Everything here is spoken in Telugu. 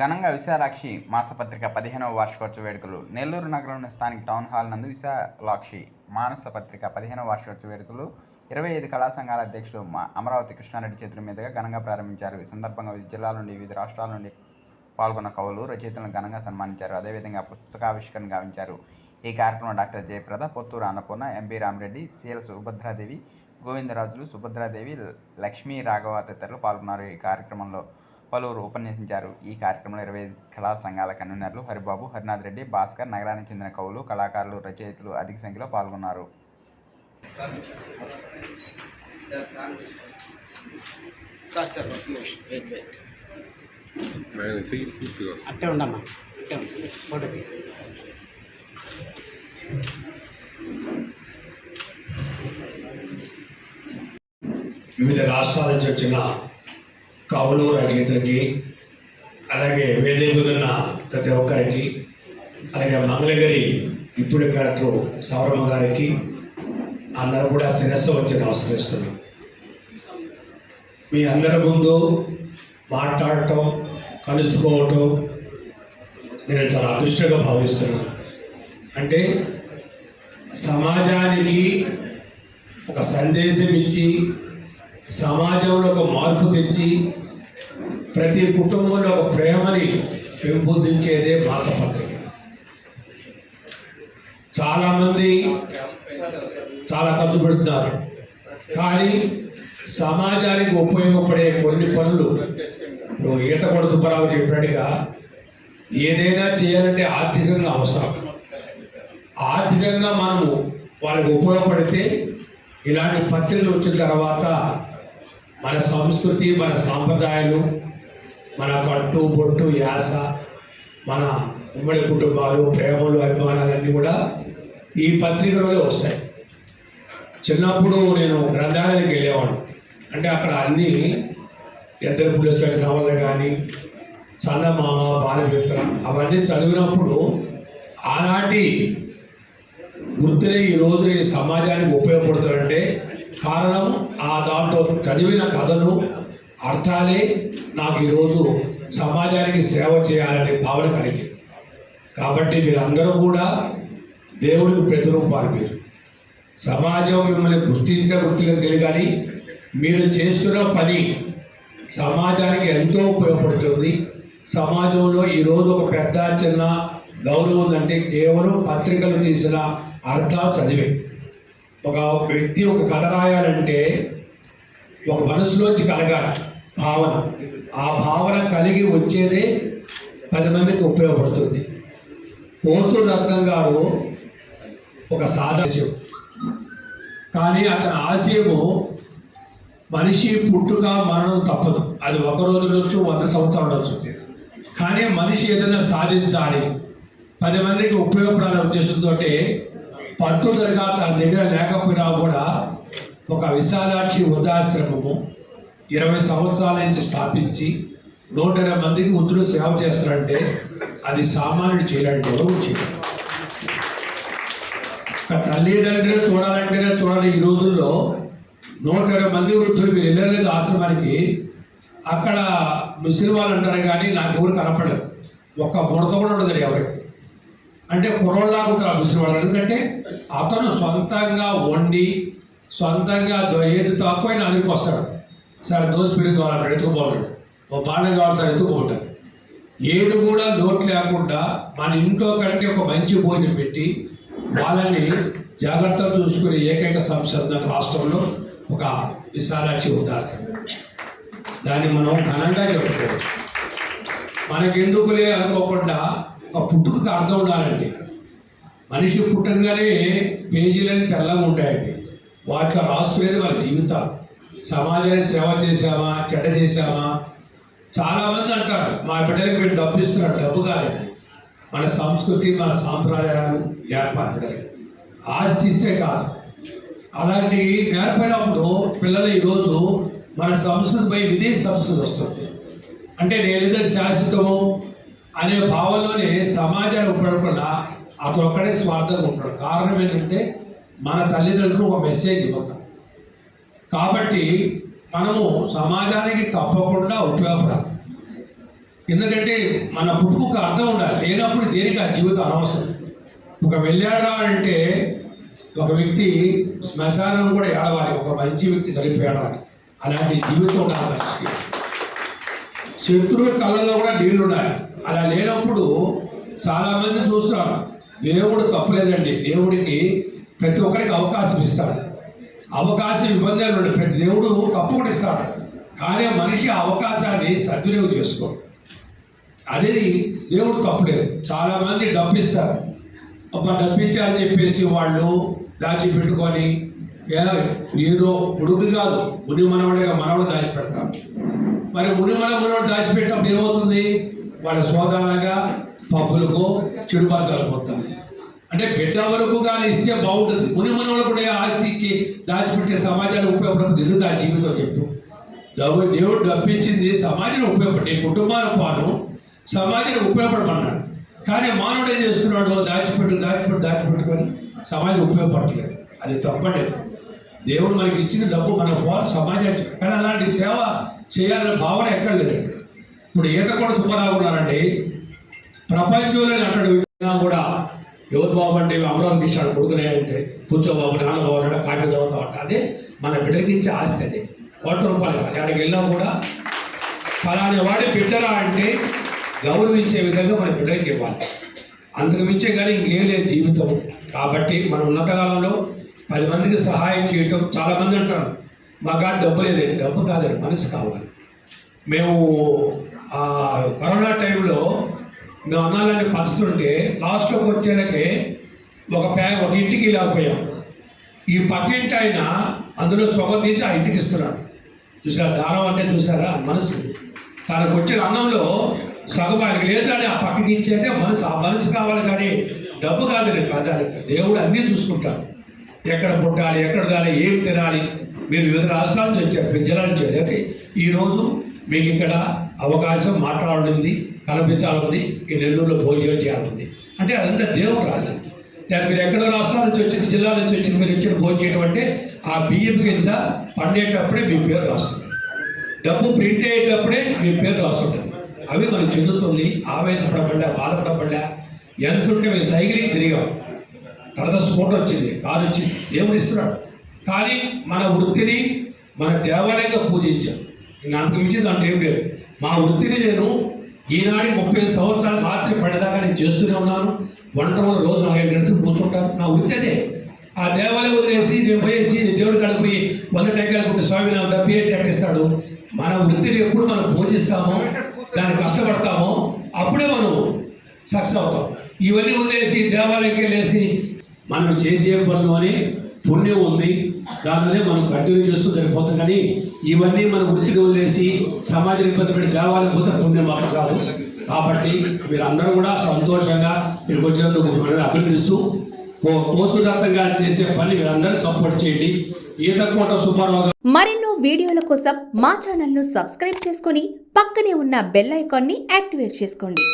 ఘనంగా విశాలాక్షి మాసపత్రిక 15వ వార్షికోత్సవ వేడుకలు. నెల్లూరు నగరంలోని స్థానిక టౌన్ హాల్ నందు విశాలాక్షి మాసపత్రిక 15వ వార్షికోత్సవ వేడుకలు 25 కళా సంఘాల అధ్యక్షుడు అమరావతి కృష్ణారెడ్డి చేతుల మీదుగా ఘనంగా ప్రారంభించారు. ఈ సందర్భంగా వివిధ జిల్లాల నుండి, వివిధ రాష్ట్రాల నుండి పాల్గొన్న కవులు, రచయితలను ఘనంగా సన్మానించారు. అదేవిధంగా పుస్తకావిష్కరణ గావించారు. ఈ కార్యక్రమంలో doctor Jayaprada, Potturu Annapurna, MB Ramireddy, CL Subhadra Devi, Govindarajulu, Subhadra Devi, Lakshmi Raghava తదితరులు పాల్గొన్నారు. ఈ కార్యక్రమంలో పలువురు ఉపన్యసించారు. ఈ కార్యక్రమంలో 25 కళా సంఘాల కన్వీనర్లు హరిబాబు, హరినాథ్ రెడ్డి, భాస్కర్, నగరానికి చెందిన కవులు, కళాకారులు, రచయితలు అధిక సంఖ్యలో పాల్గొన్నారు. వివిధ రాష్ట్రాల నుంచి వచ్చిన కవులు, రచయితలకి, అలాగే వేదికలున్న ప్రతి ఒక్కరికి, అలాగే మంగళగిరి డిప్యూటీ కలెక్టర్ సౌరమ్మ గారికి అందరూ కూడా శిరస్సు వచ్చి నమస్కరిస్తున్నాం. మీ అందరి ముందు మాట్లాడటం, కలుసుకోవటం నేను చాలా అదృష్టంగా భావిస్తున్నాను. అంటే సమాజానికి ఒక సందేశం ఇచ్చి, సమాజంలో ఒక మార్పు తెచ్చి, ప్రతి కుటుంబంలో ఒక ప్రేమని పెంపొందించేదే మాసపత్రిక. చాలామంది చాలా ఖర్చు పెడుతున్నారు, కానీ సమాజానికి ఉపయోగపడే కొన్ని పనులు ఈతకొండ సుబ్బారావు చెప్పినట్టుగా ఏదైనా చేయాలంటే ఆర్థికంగా అవసరం. ఆర్థికంగా మనము వాళ్ళకి ఉపయోగపడితే ఇలాంటి పత్రికలు వచ్చిన తర్వాత మన సంస్కృతి, మన సాంప్రదాయాలు, మన కట్టు బొట్టు, యాస, మన ఉమ్మడి కుటుంబాలు, ప్రేమలు, అభిమానాలన్నీ కూడా ఈ పత్రికలోనే వస్తాయి. చిన్నప్పుడు నేను గ్రంథాలయానికి వెళ్ళేవాడు. అంటే అక్కడ అన్నీ ఇద్దరు పులిస్ నవళ్ళు కానీ, చందమామ, బాలమిత్ర అవన్నీ చదివినప్పుడు ఆనాటి గుర్తులే ఈరోజు నేను సమాజానికి ఉపయోగపడుతానంటే కారణం ఆ దాంట్లో చదివిన కథను, అర్థాలే నాకు ఈరోజు సమాజానికి సేవ చేయాలనే భావన కలిగింది. కాబట్టి మీరందరూ కూడా దేవుడికి ప్రతిరూపాలు. మీరు సమాజం మిమ్మల్ని గుర్తించలేదు తెలియదు, కానీ మీరు చేస్తున్న పని సమాజానికి ఎంతో ఉపయోగపడుతుంది. సమాజంలో ఈరోజు ఒక పెద్ద చిన్న గౌరవం ఉందంటే కేవలం పత్రికలు తీసిన అర్థాలు చదివే. ఒక వ్యక్తి ఒక కథ రాయాలంటే ఒక మనసులోంచి కలగాలి భావన. ఆ భావన కలిగి వచ్చేదే 10 మందికి ఉపయోగపడుతుంది. కోసూరు రత్నం గారు ఒక సాధారణ, కానీ అతని ఆశయము మనిషి పుట్టుక మరణం తప్పదు. అది 1 రోజు నుంచి 100 సంవత్సరాలు ఉండొచ్చు, కానీ మనిషి ఏదైనా సాధించాలి, 10 మందికి ఉపయోగపడాలనే ఉద్దేశంతో పట్టుదలగా తన దగ్గర లేకపోయినా కూడా ఒక విశాలాక్షి వృద్ధాశ్రమము 20 సంవత్సరాల నుంచి స్థాపించి 120 మందికి వృద్ధులు సేవ చేస్తారంటే అది సామాన్యుడు చేయడానికి కూడా వచ్చింది. తల్లిదండ్రులు చూడాలంటేనే చూడాలి. ఈ రోజుల్లో 120 మంది వృద్ధులు మీరు వెళ్ళలేదు ఆశ్రమానికి. అక్కడ ముస్లిం వాళ్ళు అంటారు, కానీ నాకు ఎవరు కనపడలేదు. ఒక్క ముడత కూడా ఉండదు ఎవరికి. అంటే కుర్రోళ్ళలాగా ఉంటారు ముస్లిం వాళ్ళు. ఎందుకంటే అతను సొంతంగా వండి, సొంతంగా ఏది తక్కువైనా అందుకు వస్తాడు. సరే దోశ పెరుగు కావాలంటాడు, ఎత్తుకుపోతాడు. ఓ బాణం కావాలి సార్, ఎత్తుకుపోతాడు. ఏది కూడా లోటు లేకుండా మన ఇంట్లో కంటే ఒక మంచి భోజనం పెట్టి వాళ్ళని జాగ్రత్తగా చూసుకునే ఏకైక సంస్థ రాష్ట్రంలో ఒక విశాలాక్షి వృద్ధాశ్రమం. దాన్ని మనం ఘనంగా చెప్పుకోవచ్చు. మనకెందుకులే అనుకోకుండా ఒక పుట్టుకకు అర్థం ఉండాలండి. మనిషి పుట్టగానే పేజీలని తెల్లగా ఉంటాయండి. వాటిలో రాసుకునేది మన జీవితాలు. సమాజానికి సేవ చేశామా, చెడ్డ చేశామా. చాలామంది అంటారు మా బిడ్డలకు మీరు డబ్బు ఇస్తున్నారు. డబ్బు కాదండి, మన సంస్కృతి, మన సాంప్రదాయాలు నేర్పడాలి. ఆస్తి ఇస్తే కాదు. అలాంటి నేర్పడినప్పుడు పిల్లలు ఈరోజు మన సంస్కృతిపై విదేశీ సంస్కృతి వస్తుంది. అంటే నేనేదో శాశ్వతము అనే భావంలోనే సమాజానికి ఉపయోగపడకుండా అతను ఒక్కడే స్వార్థంగా ఉంటాడు. కారణం ఏంటంటే మన తల్లిదండ్రులు ఒక మెసేజ్ ఇవ్వడం. కాబట్టి మనము సమాజానికి తప్పకుండా ఉపయోగపడాలి. ఎందుకంటే మన పుట్టుకు అర్థం ఉండాలి, లేనప్పుడు దేనికి ఆ జీవితం అనవసరం. ఒక వెళ్ళాడా అంటే ఒక వ్యక్తి శ్మశానం కూడా ఏడవాలి, ఒక మంచి వ్యక్తి చనిపోయాడా అలాంటి జీవితం ఉండాలి మనిషికి. శత్రువు కళ్ళలో కూడా నీళ్లు ఉన్నాయి. అలా లేనప్పుడు చాలామంది చూస్తున్నారు. దేవుడు తప్పులేదండి, దేవుడికి ప్రతి ఒక్కరికి అవకాశం ఇస్తాడు. అవకాశం ఇబ్బందులు ఉండే ప్రతి దేవుడు తప్పకుండా ఇస్తాడు, కానీ మనిషి ఆ అవకాశాన్ని సద్వినియోగం చేసుకోడు. అది దేవుడు తప్పులేదు. చాలామంది డబ్బిస్తారు, డబ్బించాలని చెప్పేసి వాళ్ళు దాచిపెట్టుకొని ఏదో ఉడుకు కాదు ముని మనవడు దాచిపెడతారు. మరి మునిమనవుడు దాచిపెట్టినప్పుడు ఏమవుతుంది? వాళ్ళ సోదాలుగా పబ్బులకు చెడు మార్గాలకు పోతాం. అంటే బిడ్డ వరకు కానీ ఇస్తే బాగుంటుంది. మునిమనవులు కూడా ఆస్తి ఇచ్చి దాచిపెట్టే సమాజానికి ఉపయోగపడదు. ఎందుకు ఆ జీవితం చెప్పు? దేవుడు డబ్బిచ్చింది సమాజానికి ఉపయోగపడి కుటుంబానికి పాను సమాజానికి ఉపయోగపడమన్నాడు. కానీ మానవుడు ఏం చేస్తున్నాడు? దాచిపెట్టుకొని సమాజం ఉపయోగపడట్లేదు. అది తప్పండి. దేవుడు మనకి ఇచ్చిన డబ్బు మనకు పోవాలి సమాజానికి. కానీ అలాంటి సేవ చేయాలనే భావన ఎక్కడ లేదండి. ఇప్పుడు ఈత కూడా సుబ్బారావు ఉన్నారండి, ప్రపంచంలోనే అక్కడ విన్నా కూడా ఎవరు బాబు అంటే అమరావతికి ఇచ్చాడు కొడుకునే అంటే కూర్చోబాబు నాన్న బాబు కాపీ చదువుతా ఉంటా. అదే మన బిడ్డకి ఇచ్చే ఆస్తి. అది ₹1 అక్కడికి వెళ్ళినా కూడా ఫలాని వాడి బిడ్డరా అంటే గౌరవించే విధంగా మన బిడ్డకి ఇవ్వాలి. అంతకు మించే కానీ ఇంకేం లేదు జీవితం. కాబట్టి మనం ఉన్నతకాలంలో 10 మందికి సహాయం చేయటం. చాలామంది అంటారు మా కాడ డబ్బు లేదండి. డబ్బు కాదండి, మనసు కావాలి. మేము కరోనా టైంలో మేము అన్నాలని పంచుతుంటే లాస్ట్లోకి వచ్చేలకే ఒక ఇంటికి ఇలాపోయాం. ఈ పక్కింటి ఆయన అందులో సొగం తీసి ఆ ఇంటికి ఇస్తున్నాడు. చూసారా దానం అంటే? చూసారా మనసు. తనకు వచ్చిన అన్నంలో సగం ఆయనకి లేదు కానీ ఆ పక్కకి ఇచ్చేదే మనసు. ఆ మనసు కావాలి కానీ డబ్బు కాదండి. ప్రాధాన్యత దేవుడు అన్నీ చూసుకుంటాడు. ఎక్కడ పుట్టాలి, ఎక్కడ తినాలి, ఏం తినాలి. మీరు వివిధ రాష్ట్రాల నుంచి వచ్చారు, వివిధ జిల్లాల నుంచి. అయితే ఈరోజు మీకు ఇక్కడ అవకాశం మాట్లాడాలి, కనిపించాలి, ఈ నెల్లూరులో భోజనం చేయాలి అంటే అదంతా దేవుడు రాసింది. లేదా మీరు ఎక్కడో రాష్ట్రాల నుంచి వచ్చిన జిల్లాల నుంచి వచ్చి మీరు ఇచ్చిన భోజనం చేయడం అంటే ఆ బియ్యం గింజ పండేటప్పుడే మీ పేరు రాస్తుంది, డబ్బు ప్రింట్ అయ్యేటప్పుడే మీ పేరు రాస్తుంటుంది. అవి మనకు చెందుతుంది. ఆవేశపడబడ్డా, బాధపడబడ్డా, ఎంత ఉంటే మేము సైకిలింగ్ తిరిగాం. తర్వాత స్ఫోట వచ్చింది, కారు వచ్చింది, దేవుడు ఇస్తున్నాడు. కానీ మన వృత్తిని మన దేవాలయంగా పూజించాం. ఇంకా అంతకు మించి దాంట్లో ఏం లేదు. మా వృత్తిని నేను ఈనాడు 30 సంవత్సరాలు రాత్రి పడేదాకా నేను చేస్తూనే ఉన్నాను. వంటలో రోజు 4-5 గంటలు కూర్చుంటాను. నా వృత్తి అదే. ఆ దేవాలయం వదిలేసి నేను పోయేసి దేవుడు కడిపోయి 100 టెంకాయలు కొట్టి స్వామి నాకు డబ్బు కట్టిస్తాడు. మన వృత్తిని ఎప్పుడు మనం పూజిస్తామో, దాన్ని కష్టపడతామో అప్పుడే మనం సక్సెస్ అవుతాం. ఇవన్నీ వదిలేసి దేవాలయంకి వెళ్ళేసి మనం చేసే పనిలోనే పుణ్యం ఉంది, దానిలోనే మనం కంటిన్యూ చేస్తూ సరిపోతాం. కానీ ఇవన్నీ మన వృత్తిని వదిలేసి సమాజానికి ఇబ్బంది పెట్టి దేవాలయం పోతే పుణ్యం మాత్రం కాదు. కాబట్టి మీరందరూ కూడా సంతోషంగా మీరు వచ్చినందుకు అభినందిస్తూ ఓసుదత్తంగా చేసే పని మీరందరూ సపోర్ట్ చేయండి. ఈతకోట సుబ్బారావు. మరెన్నో వీడియోల కోసం మా ఛానల్ను సబ్స్క్రైబ్ చేసుకొని పక్కనే ఉన్న బెల్ ఐకాన్ని యాక్టివేట్ చేసుకోండి.